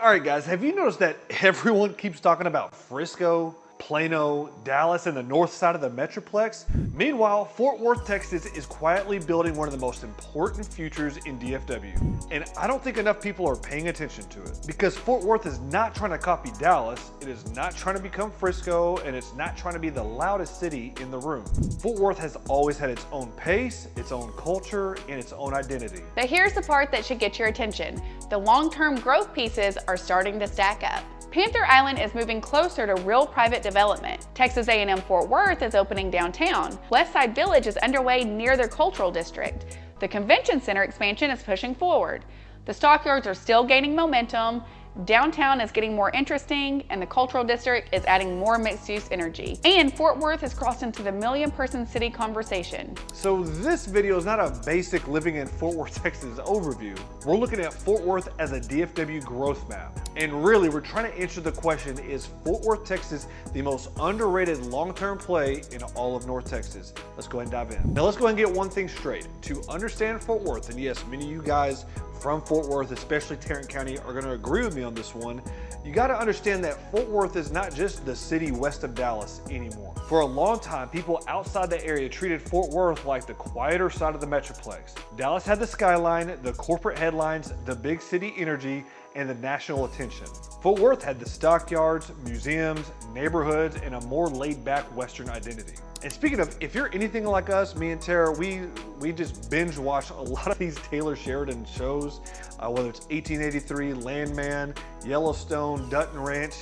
All right, guys, have you noticed that everyone keeps talking about Frisco, Plano, Dallas, and the north side of the metroplex? Meanwhile, Fort Worth, Texas is quietly building one of the most important futures in DFW. And I don't think enough people are paying attention to it. Because Fort Worth is not trying to copy Dallas, it is not trying to become Frisco, and it's not trying to be the loudest city in the room. Fort Worth has always had its own pace, its own culture, and its own identity. But here's the part that should get your attention. The long-term growth pieces are starting to stack up. Panther Island is moving closer to real private development. Texas A&M Fort Worth is opening downtown. Westside Village is underway near their cultural district. The convention center expansion is pushing forward. The Stockyards are still gaining momentum. Downtown is getting more interesting, and the cultural district is adding more mixed-use energy. And Fort Worth has crossed into the million-person city conversation. So this video is not a basic living in Fort Worth, Texas overview. We're looking at Fort Worth as a DFW growth map. And really, we're trying to answer the question, is Fort Worth, Texas the most underrated long-term play in all of North Texas? Let's go ahead and dive in. Now let's go ahead and get one thing straight. To understand Fort Worth, and yes, many of you guys from Fort Worth, especially Tarrant County, are gonna agree with me on this one. You gotta understand that Fort Worth is not just the city west of Dallas anymore. For a long time, people outside the area treated Fort Worth like the quieter side of the metroplex. Dallas had the skyline, the corporate headlines, the big city energy, and the national attention. Fort Worth had the stockyards, museums, neighborhoods, and a more laid-back Western identity. And speaking of, if you're anything like us, me and Tara, we just binge watch a lot of these Taylor Sheridan shows, whether it's 1883, Landman, Yellowstone, Dutton Ranch.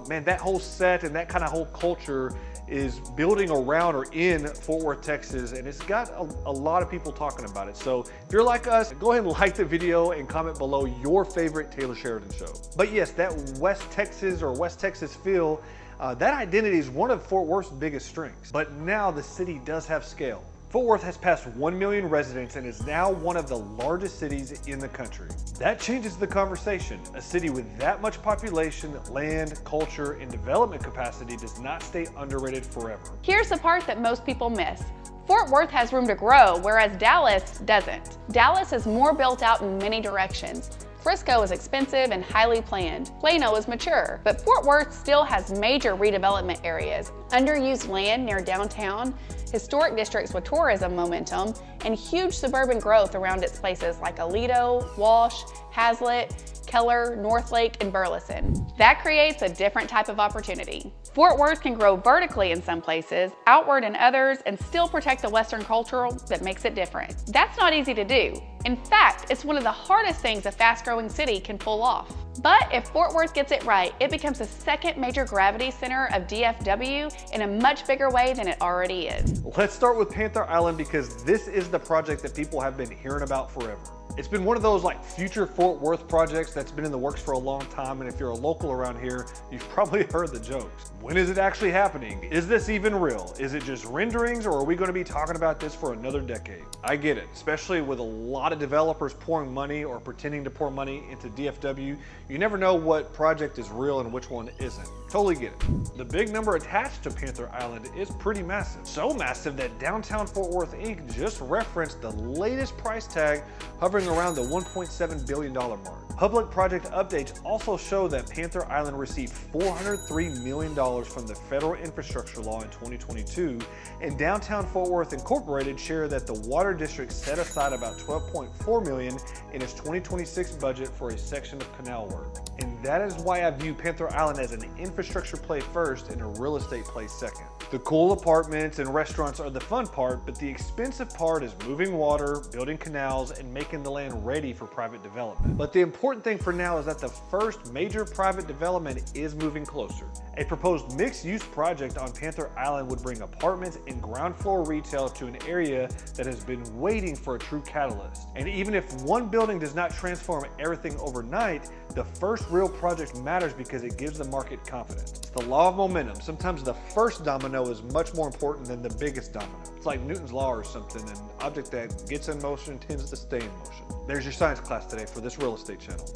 Man, that whole set and that kind of whole culture is building around or in Fort Worth, Texas, and it's got a lot of people talking about it. So if you're like us, go ahead and like the video and comment below your favorite Taylor Sheridan show. But yes, that West Texas feel, that identity is one of Fort Worth's biggest strengths. But now the city does have scale. Fort Worth has passed 1 million residents and is now one of the largest cities in the country. That changes the conversation. A city with that much population, land, culture, and development capacity does not stay underrated forever. Here's the part that most people miss. Fort Worth has room to grow, whereas Dallas doesn't. Dallas is more built out in many directions. Frisco is expensive and highly planned. Plano is mature, but Fort Worth still has major redevelopment areas, underused land near downtown, historic districts with tourism momentum, and huge suburban growth around its places like Aledo, Walsh, Hazlitt, Keller, Northlake, and Burleson. That creates a different type of opportunity. Fort Worth can grow vertically in some places, outward in others, and still protect the Western culture that makes it different. That's not easy to do. In fact, it's one of the hardest things a fast-growing city can pull off. But if Fort Worth gets it right, it becomes the second major gravity center of DFW in a much bigger way than it already is. Let's start with Panther Island because this is the project that people have been hearing about forever. It's been one of those like future Fort Worth projects that's been in the works for a long time, and if you're a local around here, you've probably heard the jokes. When is it actually happening? Is this even real? Is it just renderings, or are we going to be talking about this for another decade? I get it, especially with a lot of developers pouring money or pretending to pour money into DFW. You never know what project is real and which one isn't. Totally get it. The big number attached to Panther Island is pretty massive. So massive that Downtown Fort Worth Inc. just referenced the latest price tag hovering around the $1.7 billion mark. Public project updates also show that Panther Island received $403 million from the federal infrastructure law in 2022, and Downtown Fort Worth Incorporated shared that the water district set aside about $12.4 million in its 2026 budget for a section of canal work. And that is why I view Panther Island as an infrastructure play first and a real estate play second. The cool apartments and restaurants are the fun part, but the expensive part is moving water, building canals, and making the land ready for private development. But the important thing for now is that the first major private development is moving closer. A proposed mixed-use project on Panther Island would bring apartments and ground floor retail to an area that has been waiting for a true catalyst. And even if one building does not transform everything overnight, the first real project matters because it gives the market confidence. It's the law of momentum. Sometimes the first domino is much more important than the biggest domino. It's like Newton's law or something. An object that gets in motion tends to stay in motion. There's your science class today for this real estate channel.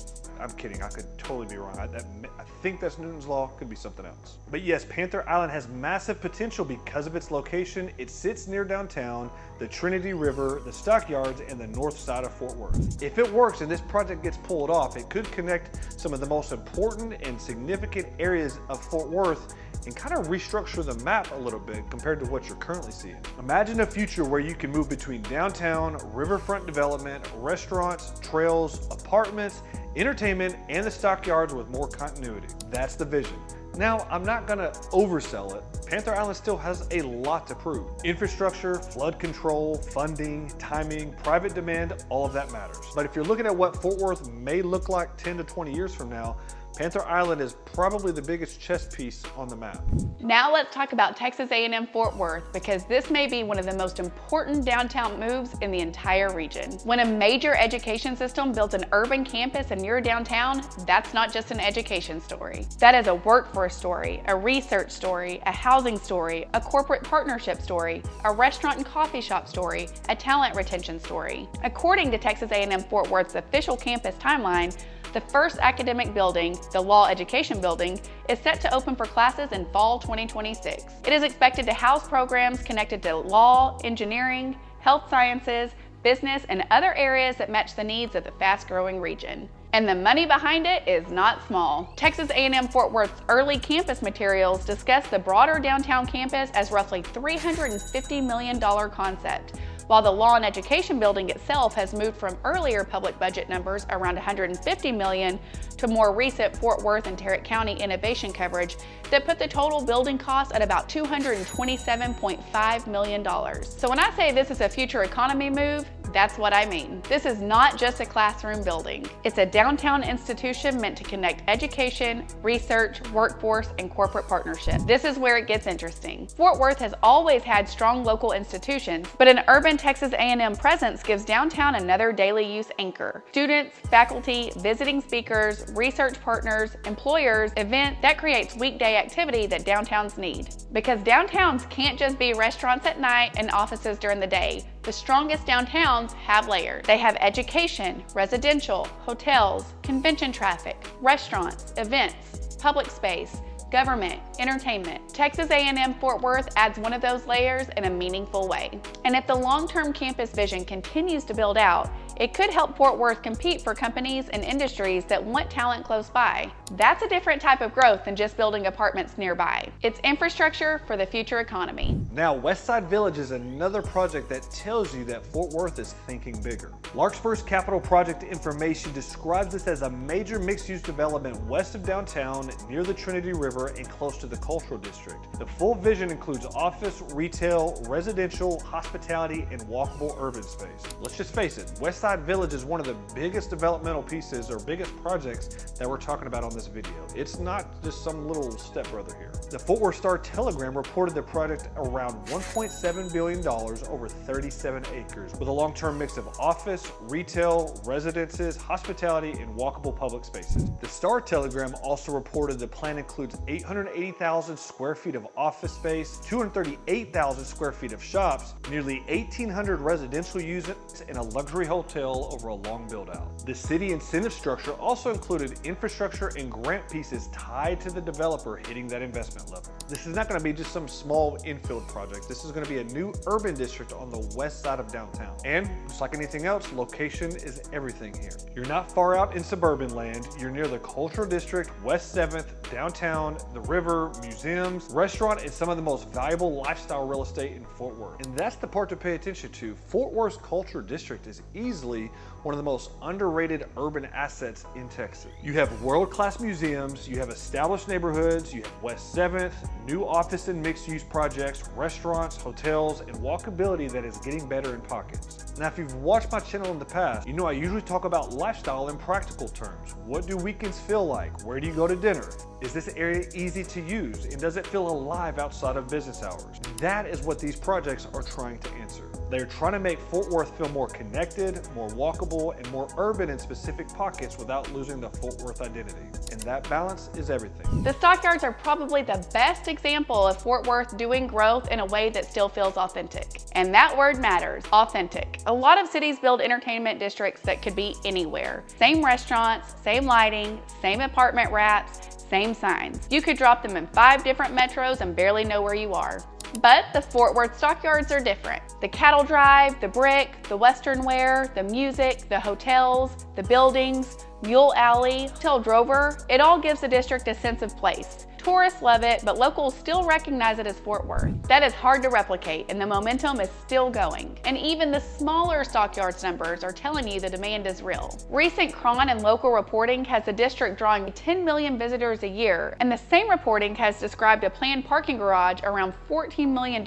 I'm kidding, I could totally be wrong. I think that's Newton's Law, could be something else. But yes, Panther Island has massive potential because of its location. It sits near downtown, the Trinity River, the Stockyards, and the north side of Fort Worth. If it works and this project gets pulled off, it could connect some of the most important and significant areas of Fort Worth and kind of restructure the map a little bit compared to what you're currently seeing. Imagine a future where you can move between downtown, riverfront development, restaurants, trails, apartments, entertainment, and the Stockyards with more continuity. That's the vision. Now, I'm not gonna oversell it. Panther Island still has a lot to prove. Infrastructure, flood control, funding, timing, private demand, all of that matters. But if you're looking at what Fort Worth may look like 10 to 20 years from now, Panther Island is probably the biggest chess piece on the map. Now let's talk about Texas A&M Fort Worth, because this may be one of the most important downtown moves in the entire region. When a major education system builds an urban campus in your downtown, that's not just an education story. That is a workforce story, a research story, a housing story, a corporate partnership story, a restaurant and coffee shop story, a talent retention story. According to Texas A&M Fort Worth's official campus timeline, the first academic building, the Law Education Building, is set to open for classes in fall 2026. It is expected to house programs connected to law, engineering, health sciences, business, and other areas that match the needs of the fast-growing region. And the money behind it is not small. Texas A&M Fort Worth's early campus materials discuss the broader downtown campus as roughly $350 million concept, while the Law and Education Building itself has moved from earlier public budget numbers around $150 million to more recent Fort Worth and Tarrant County innovation coverage that put the total building cost at about $227.5 million. So when I say this is a future economy move, that's what I mean. This is not just a classroom building. It's a downtown institution meant to connect education, research, workforce, and corporate partnership. This is where it gets interesting. Fort Worth has always had strong local institutions, but an urban Texas A&M presence gives downtown another daily use anchor. Students, faculty, visiting speakers, research partners, employers, event that creates weekday activity that downtowns need. Because downtowns can't just be restaurants at night and offices during the day. The strongest downtowns have layers. They have education, residential, hotels, convention traffic, restaurants, events, public space, government, entertainment. Texas A&M Fort Worth adds one of those layers in a meaningful way. And if the long-term campus vision continues to build out, it could help Fort Worth compete for companies and industries that want talent close by. That's a different type of growth than just building apartments nearby. It's infrastructure for the future economy. Now, Westside Village is another project that tells you that Fort Worth is thinking bigger. Larkspur's capital project information describes this as a major mixed-use development west of downtown, near the Trinity River, and close to the cultural district. The full vision includes office, retail, residential, hospitality, and walkable urban space. Let's just face it, Westside Village is one of the biggest developmental pieces or biggest projects that we're talking about on this video. It's not just some little stepbrother here. The Fort Worth Star-Telegram reported the project around $1.7 billion over 37 acres with a long-term mix of office, retail, residences, hospitality, and walkable public spaces. The Star-Telegram also reported the plan includes 880,000 square feet of office space, 238,000 square feet of shops, nearly 1,800 residential units, and a luxury hotel over a long build-out. The city incentive structure also included infrastructure and grant pieces tied to the developer hitting that investment level. This is not going to be just some small infield project. This is going to be a new urban district on the west side of downtown. And just like anything else, location is everything here. You're not far out in suburban land. You're near the cultural district, West 7th, downtown, the river, museums, restaurant, and some of the most valuable lifestyle real estate in Fort Worth. And that's the part to pay attention to. Fort Worth's cultural district is easily one of the most underrated urban assets in Texas. You have world-class museums, you have established neighborhoods, you have West 7th, new office and mixed-use projects, restaurants, hotels, and walkability that is getting better in pockets. Now, if you've watched my channel in the past, you know I usually talk about lifestyle in practical terms. What do weekends feel like? Where do you go to dinner? Is this area easy to use? And does it feel alive outside of business hours? That is what these projects are trying to answer. They're trying to make Fort Worth feel more connected, more walkable, and more urban in specific pockets without losing the Fort Worth identity. And that balance is everything. The Stockyards are probably the best example of Fort Worth doing growth in a way that still feels authentic. And that word matters, authentic. A lot of cities build entertainment districts that could be anywhere. Same restaurants, same lighting, same apartment wraps, same signs. You could drop them in 5 different metros and barely know where you are. But the Fort Worth Stockyards are different. The cattle drive, the brick, the western wear, the music, the hotels, the buildings, Mule Alley, Hotel Drover, it all gives the district a sense of place. Tourists love it, but locals still recognize it as Fort Worth. That is hard to replicate, and the momentum is still going. And even the smaller Stockyards numbers are telling you the demand is real. Recent Cron and local reporting has the district drawing 10 million visitors a year, and the same reporting has described a planned parking garage around $14 million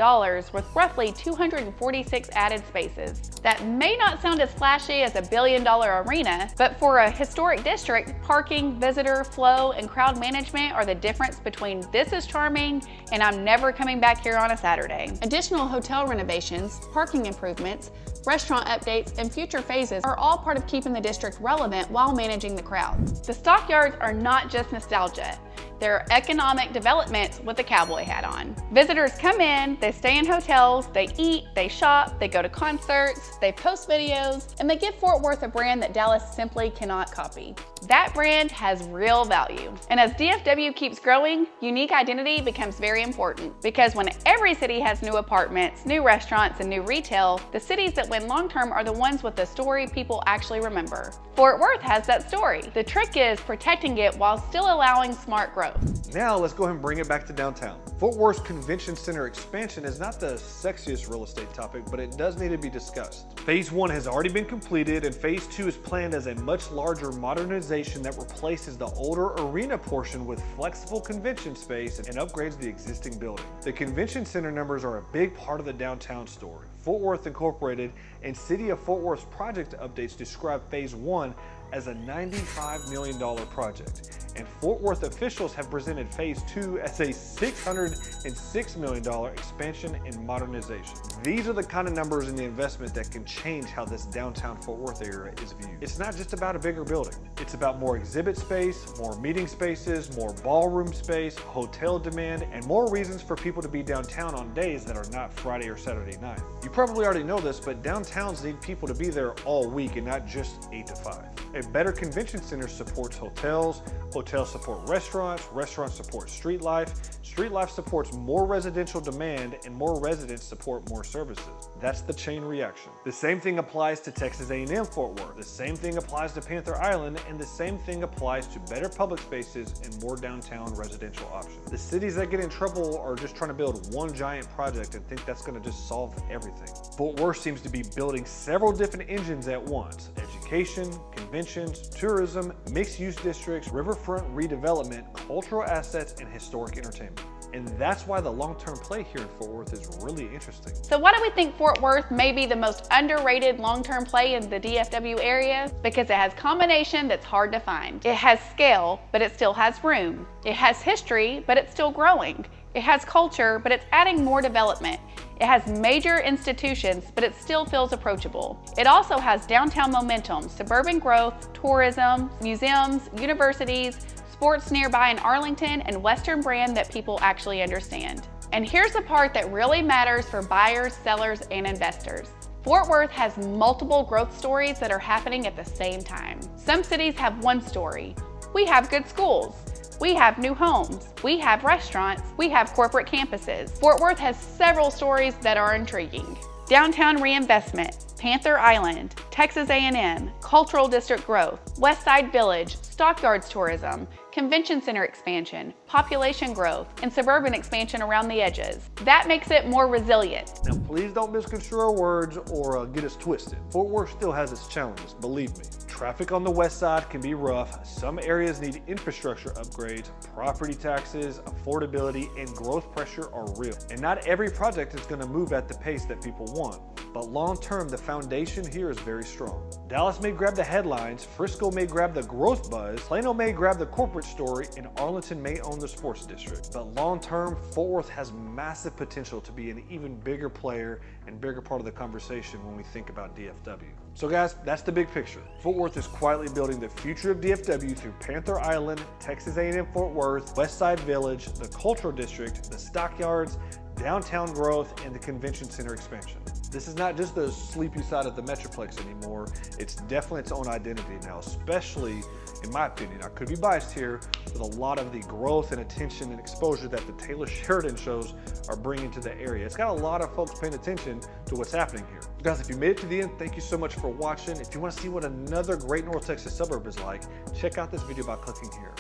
with roughly 246 added spaces. That may not sound as flashy as a billion-dollar arena, but for a historic district, parking, visitor flow, and crowd management are the difference between this is charming and I'm never coming back here on a Saturday. Additional hotel renovations, parking improvements, restaurant updates, and future phases are all part of keeping the district relevant while managing the crowds. The Stockyards are not just nostalgia. They're economic developments with a cowboy hat on. Visitors come in, they stay in hotels, they eat, they shop, they go to concerts, they post videos, and they give Fort Worth a brand that Dallas simply cannot copy. That brand has real value. And as DFW keeps growing, unique identity becomes very important, because when every city has new apartments, new restaurants, and new retail, the cities that win long-term are the ones with the story people actually remember. Fort Worth has that story. The trick is protecting it while still allowing smart growth. Now let's go ahead and bring it back to downtown. Fort Worth's convention center expansion is not the sexiest real estate topic, but it does need to be discussed. Phase 1 has already been completed, and Phase 2 is planned as a much larger modernization that replaces the older arena portion with flexible convention space and upgrades the existing building. The convention center numbers are a big part of the downtown story. Fort Worth Incorporated and City of Fort Worth's project updates describe Phase 1 as a $95 million project, and Fort Worth officials have presented Phase 2 as a $606 million expansion and modernization. These are the kind of numbers in the investment that can change how this downtown Fort Worth area is viewed. It's not just about a bigger building. It's about more exhibit space, more meeting spaces, more ballroom space, hotel demand, and more reasons for people to be downtown on days that are not Friday or Saturday night. You probably already know this, but downtowns need people to be there all week and not just 8 to 5. A better convention center supports hotels, hotels support restaurants, restaurants support street life supports more residential demand, and more residents support more services. That's the chain reaction. The same thing applies to Texas A&M Fort Worth, the same thing applies to Panther Island, and the same thing applies to better public spaces and more downtown residential options. The cities that get in trouble are just trying to build one giant project and think that's going to just solve everything. Fort Worth seems to be building several different engines at once: education, conventions, tourism, mixed-use districts, riverfront redevelopment, cultural assets, and historic entertainment. And that's why the long-term play here in Fort Worth is really interesting. So why do we think Fort Worth may be the most underrated long-term play in the DFW area? Because it has combination that's hard to find. It has scale, but it still has room. It has history, but it's still growing. It has culture, but it's adding more development. It has major institutions, but it still feels approachable. It also has downtown momentum, suburban growth, tourism, museums, universities, sports nearby in Arlington, and Western brand that people actually understand. And here's the part that really matters for buyers, sellers, and investors. Fort Worth has multiple growth stories that are happening at the same time. Some cities have one story. We have good schools. We have new homes. We have restaurants. We have corporate campuses. Fort Worth has several stories that are intriguing. Downtown reinvestment, Panther Island, Texas A&M, cultural district growth, Westside Village, Stockyards tourism, convention center expansion, population growth, and suburban expansion around the edges. That makes it more resilient. Now, please don't misconstrue our words or get us twisted. Fort Worth still has its challenges, believe me. Traffic on the west side can be rough. Some areas need infrastructure upgrades. Property taxes, affordability, and growth pressure are real. And not every project is going to move at the pace that people want. But long term, the foundation here is very strong. Dallas may grab the headlines, Frisco may grab the growth buzz, Plano may grab the corporate story, and Arlington may own the sports district. But long term, Fort Worth has massive potential to be an even bigger player and bigger part of the conversation when we think about DFW. So guys, that's the big picture. Fort Worth is quietly building the future of DFW through Panther Island, Texas A&M Fort Worth, Westside Village, the Cultural District, the Stockyards, downtown growth, and the Convention Center expansion. This is not just the sleepy side of the metroplex anymore. It's definitely its own identity now, especially in my opinion. I could be biased here with a lot of the growth and attention and exposure that the Taylor Sheridan shows are bringing to the area. It's got a lot of folks paying attention to what's happening here. Guys, if you made it to the end, thank you so much for watching. If you want to see what another great North Texas suburb is like, check out this video by clicking here.